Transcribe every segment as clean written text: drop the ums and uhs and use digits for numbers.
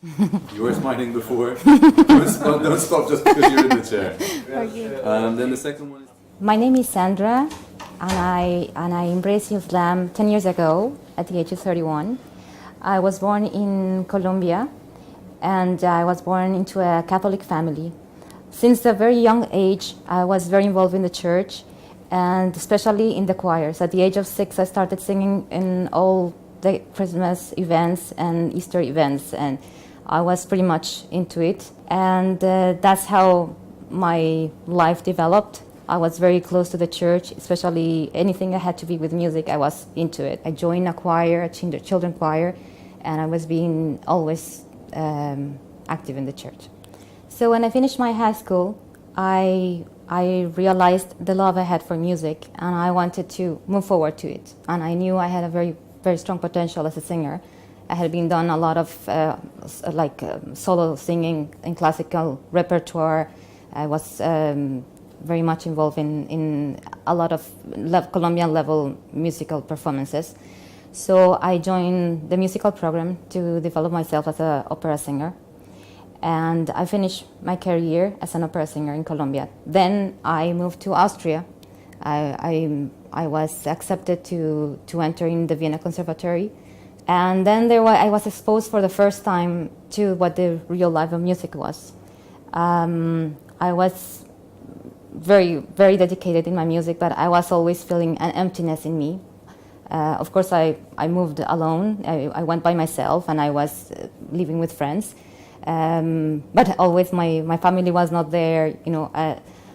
You were smiling before. Don't stop just because you're in the chair. Okay. Then the second one is... My name is Sandra, and I embraced Islam 10 years ago at the age of 31. I was born in Colombia, and I was born into a Catholic family. Since a very young age, I was very involved in the church, and especially in the choirs. At the age of 6, I started singing in all the Christmas events and Easter events, and I was pretty much into it. And that's how my life developed. I was very close to the church, especially anything that had to be with music, I was into it. I joined a choir, a children's choir, and I was being always active in the church. So when I finished my high school, I realized the love I had for music, and I wanted to move forward to it. And I knew I had a very, very strong potential as a singer. I had been done a lot of solo singing in classical repertoire. I was very much involved in a lot of Colombian level musical performances. So I joined the musical program to develop myself as an opera singer. And I finished my career as an opera singer in Colombia. Then I moved to Austria. I was accepted to enter in the Vienna Conservatory. And then I was exposed for the first time to what the real life of music was. I was very, very dedicated in my music, but I was always feeling an emptiness in me. Of course, I moved alone. I went by myself, and I was living with friends. But always my family was not there,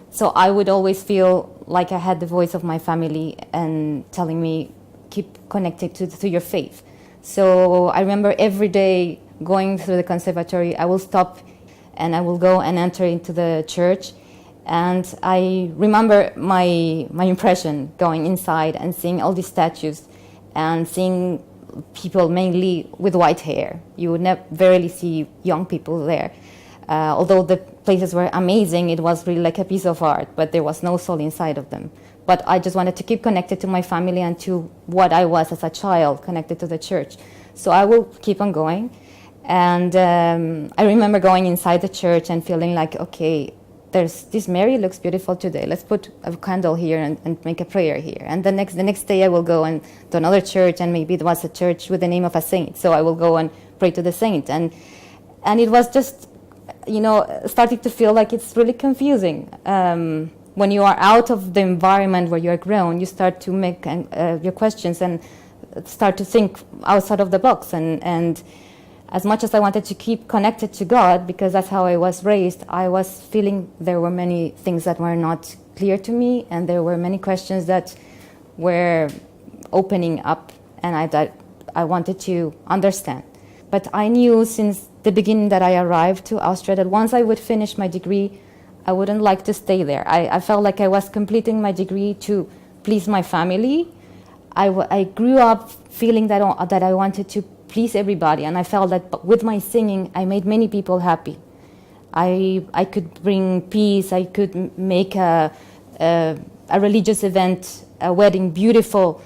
so I would always feel like I had the voice of my family and telling me, keep connected to your faith. So I remember every day going through the conservatory, I will stop and I will go and enter into the church. And I remember my impression going inside and seeing all these statues and seeing people mainly with white hair. You would rarely see young people there. Although the places were amazing, it was really like a piece of art, but there was no soul inside of them. But I just wanted to keep connected to my family and to what I was as a child, connected to the church. So I will keep on going. And I remember going inside the church and feeling like, okay, this Mary looks beautiful today. Let's put a candle here and make a prayer here. And the next day I will go to another church, and maybe it was a church with the name of a saint. So I will go and pray to the saint. And it was just, starting to feel like it's really confusing. When you are out of the environment where you are grown, you start to make your questions and start to think outside of the box. And as much as I wanted to keep connected to God, because that's how I was raised, I was feeling there were many things that were not clear to me, and there were many questions that were opening up, and I wanted to understand. But I knew since the beginning that I arrived to Austria that once I would finish my degree, I wouldn't like to stay there. I felt like I was completing my degree to please my family. I grew up feeling that I wanted to please everybody, and I felt that with my singing, I made many people happy. I could bring peace. I could make a religious event, a wedding, beautiful.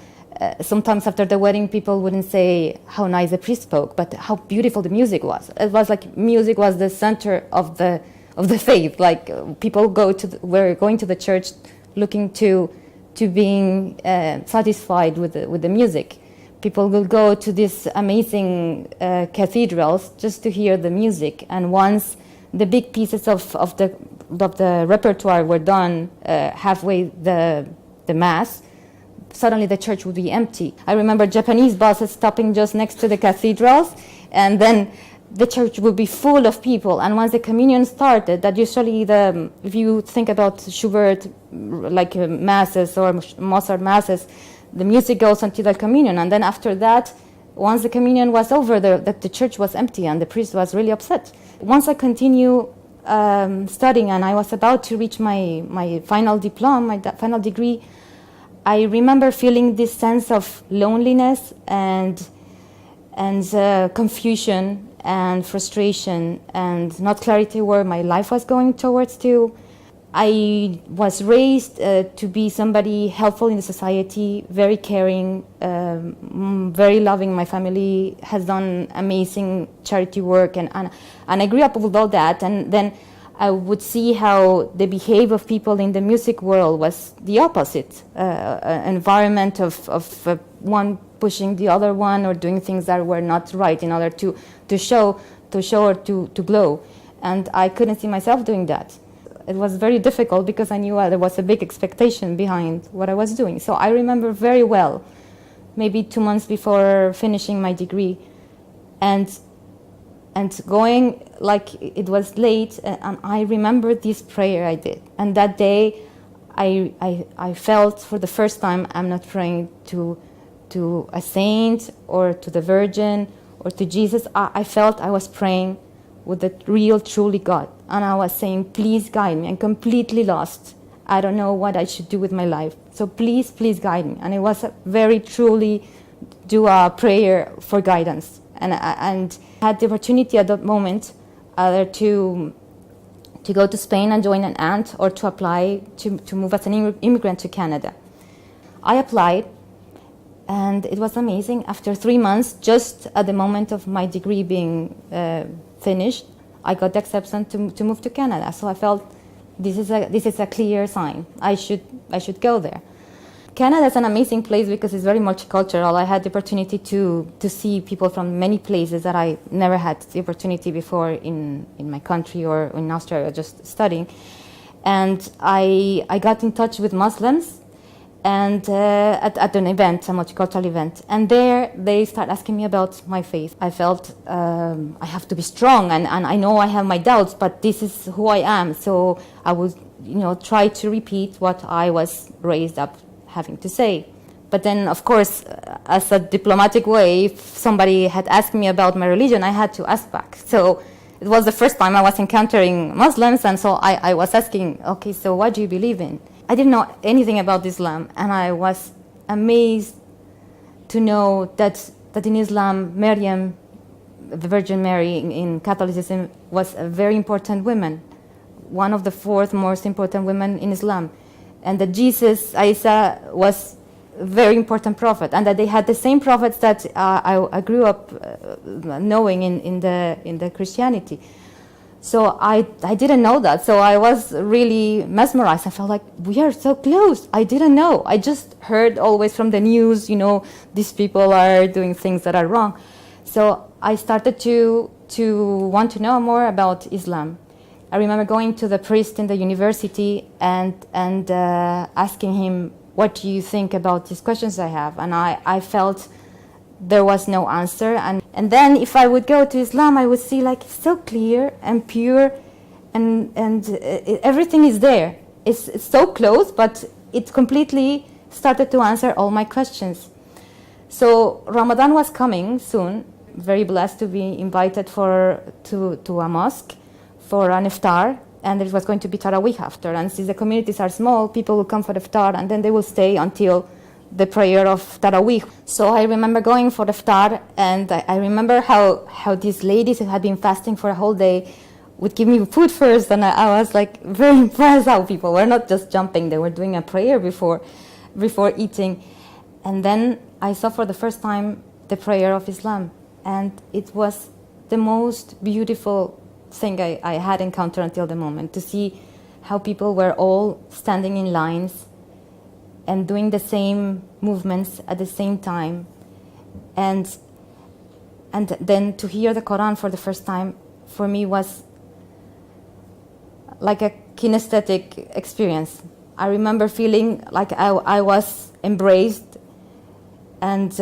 Sometimes after the wedding, people wouldn't say how nice the priest spoke, but how beautiful the music was. It was like music was the center of the faith. Like people were going to the church looking to being satisfied with the music. People will go to these amazing cathedrals just to hear the music. And once the big pieces of the repertoire were done, halfway the mass, suddenly the church would be empty. I remember Japanese buses stopping just next to the cathedrals, and then the church would be full of people. And once the communion started, that usually if you think about Schubert, like masses or Mozart masses, the music goes until the communion, and then after that, once the communion was over, the church was empty, and the priest was really upset. Once I continue studying, and I was about to reach my final diploma, my final degree, I remember feeling this sense of loneliness and confusion and frustration and not clarity where my life was going towards to. I was raised to be somebody helpful in the society, very caring, very loving. My family has done amazing charity work, and I grew up with all that. And then I would see how the behavior of people in the music world was the opposite, environment of one pushing the other one or doing things that were not right in order to show or to glow. And I couldn't see myself doing that. It was very difficult because I knew there was a big expectation behind what I was doing. So I remember very well, maybe 2 months before finishing my degree, and going, like, it was late, and I remember this prayer I did. And that day, I felt for the first time I'm not praying to a saint or to the Virgin or to Jesus. I felt I was praying with the real, truly God. And I was saying, please guide me. I'm completely lost. I don't know what I should do with my life. So please, please guide me. And it was a very truly do a prayer for guidance. And had the opportunity at that moment either to go to Spain and join an aunt or to apply to move as an immigrant to Canada. I applied, and it was amazing. After 3 months, just at the moment of my degree being finished, I got the acceptance to move to Canada. So I felt this is a clear sign. I should go there. Canada is an amazing place because it's very multicultural. I had the opportunity to see people from many places that I never had the opportunity before in my country or in Australia, just studying. And I got in touch with Muslims and at an event, a multicultural event. And there they start asking me about my faith. I felt I have to be strong, and I know I have my doubts, but this is who I am. So I would try to repeat what I was raised up having to say. But then, of course, as a diplomatic way, if somebody had asked me about my religion, I had to ask back. So it was the first time I was encountering Muslims, and so I was asking, okay, so what do you believe in? I didn't know anything about Islam, and I was amazed to know that in Islam, Maryam, the Virgin Mary in Catholicism, was a very important woman, one of the 4th most important women in Islam. And that Jesus, Isa, was a very important prophet, and that they had the same prophets that I grew up knowing in the Christianity. So I didn't know that. So I was really mesmerized. I felt like we are so close. I didn't know. I just heard always from the news, these people are doing things that are wrong. So I started to want to know more about Islam. I remember going to the priest in the university and asking him, what do you think about these questions I have? And I felt there was no answer. And then if I would go to Islam, I would see like so clear and pure, and everything is there. It's so close, but it completely started to answer all my questions. So Ramadan was coming soon. Very blessed to be invited to a mosque for an iftar, and it was going to be Taraweeh after. And since the communities are small, people will come for the iftar, and then they will stay until the prayer of Taraweeh. So I remember going for the iftar, and I remember how these ladies who had been fasting for a whole day would give me food first, and I was like very impressed how people were not just jumping, they were doing a prayer before eating. And then I saw for the first time the prayer of Islam, and it was the most beautiful thing I had encountered until the moment, to see how people were all standing in lines and doing the same movements at the same time, and then to hear the Quran for the first time for me was like a kinesthetic experience. I remember feeling like I was embraced, and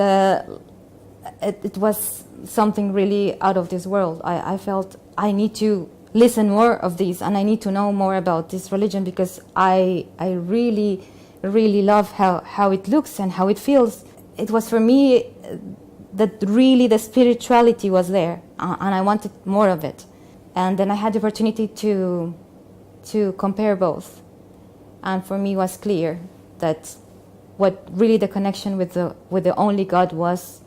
it was something really out of this world. I felt I need to listen more of these, and I need to know more about this religion, because I really, really love how it looks and how it feels. It was for me that really the spirituality was there, and I wanted more of it. And then I had the opportunity to compare both, and for me it was clear that what really the connection with the only God was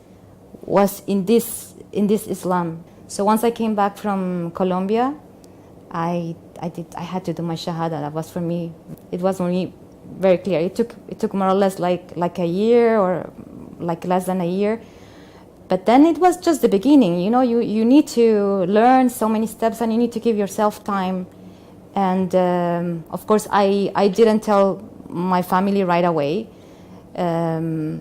in this Islam. So once I came back from Colombia, I had to do my shahada. That was for me. It was for me very clear. It took more or less like a year or like less than a year. But then it was just the beginning. You know, you need to learn so many steps, and you need to give yourself time. And of course, I didn't tell my family right away. I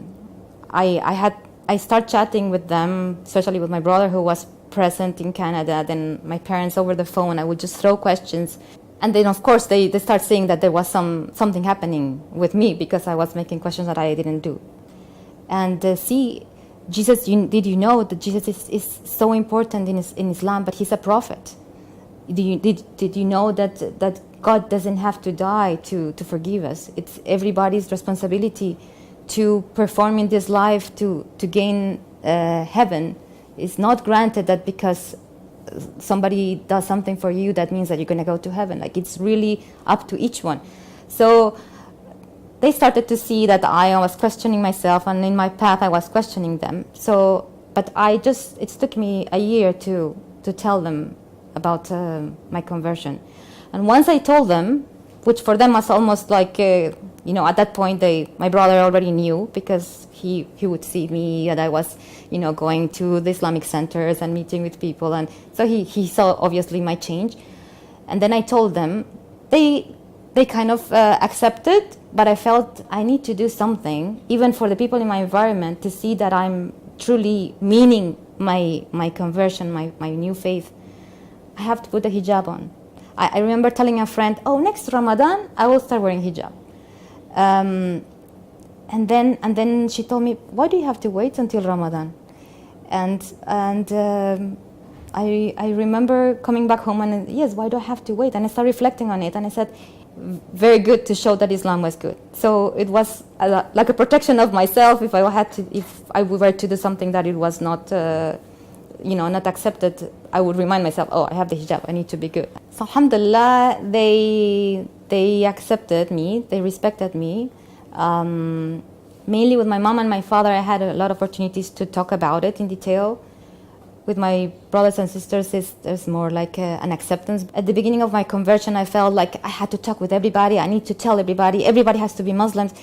started chatting with them, especially with my brother who was present in Canada, then my parents over the phone. I would just throw questions. And then, of course, they start seeing that there was something happening with me because I was making questions that I didn't do. And see, Jesus, did you know that Jesus is so important in Islam, but he's a prophet? Did you know that God doesn't have to die to forgive us? It's everybody's responsibility to perform in this life to gain heaven. It's not granted that because somebody does something for you, that means that you're going to go to heaven. Like, it's really up to each one. So they started to see that I was questioning myself, and in my path I was questioning them. So, but it took me a year to tell them about my conversion. And once I told them, which for them was almost like, at that point, my brother already knew, because he would see me, and I was, going to the Islamic centers and meeting with people. And so he saw, obviously, my change. And then I told them. They kind of accepted, but I felt I need to do something, even for the people in my environment, to see that I'm truly meaning my conversion, my new faith. I have to put the hijab on. I remember telling a friend, next Ramadan, I will start wearing hijab. And then she told me, why do you have to wait until Ramadan? And I remember coming back home and, yes, why do I have to wait? And I started reflecting on it, and I said, very good to show that Islam was good. So it was like a protection of myself if I were to do something that it was not, not accepted. I would remind myself, I have the hijab, I need to be good. So alhamdulillah, they accepted me, they respected me. Mainly with my mom and my father, I had a lot of opportunities to talk about it in detail. With my brothers and sisters, there's more like an acceptance. At the beginning of my conversion, I felt like I had to talk with everybody. I need to tell everybody has to be Muslims.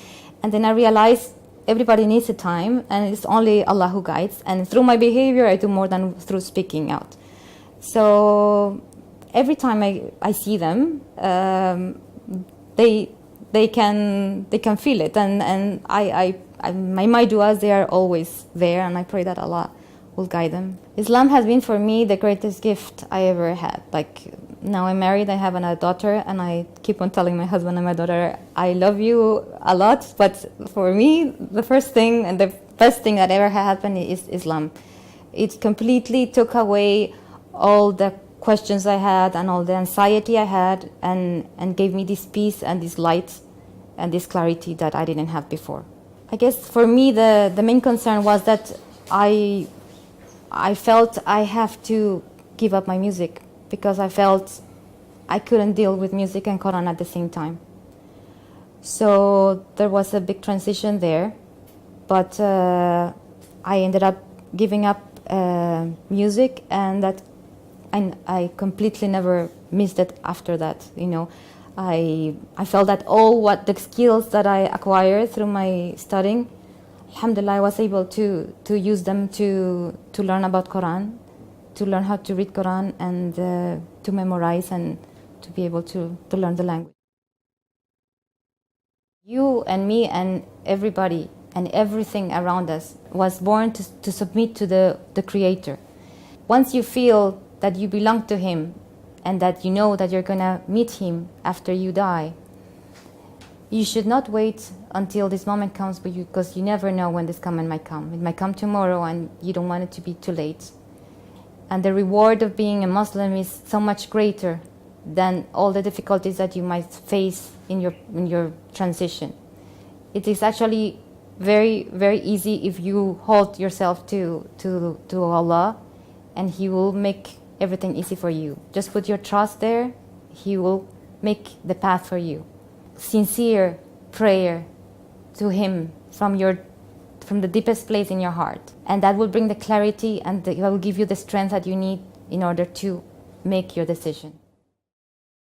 And then I realized everybody needs a time, and it's only Allah who guides. And through my behavior, I do more than through speaking out. So every time I see them, they can feel it. And my du'as, they are always there, and I pray that Allah will guide them. Islam has been for me the greatest gift I ever had. Like, now I'm married, I have another daughter, and I keep on telling my husband and my daughter, I love you a lot, but for me, the first thing and the best thing that ever happened is Islam. It completely took away all the questions I had and all the anxiety I had, and gave me this peace and this light and this clarity that I didn't have before. I guess for me, the main concern was that I felt I have to give up my music, because I felt I couldn't deal with music and Quran at the same time. So there was a big transition there, but I ended up giving up music, and I completely never missed it after that. I felt that all the skills that I acquired through my studying, alhamdulillah, I was able to use them to learn about Quran, to learn how to read Quran, and to memorize, and to be able to learn the language. You and me and everybody and everything around us was born to submit to the Creator. Once you feel that you belong to Him, and that you know that you're going to meet Him after you die, you should not wait until this moment comes, because you never know when this moment might come. It might come tomorrow, and you don't want it to be too late. And the reward of being a Muslim is so much greater than all the difficulties that you might face in your transition. It is actually very, very easy if you hold yourself to Allah, and He will make everything easy for you. Just put your trust there. He will make the path for you. Sincere prayer to Him from the deepest place in your heart, and that will bring the clarity, and that will give you the strength that you need in order to make your decision.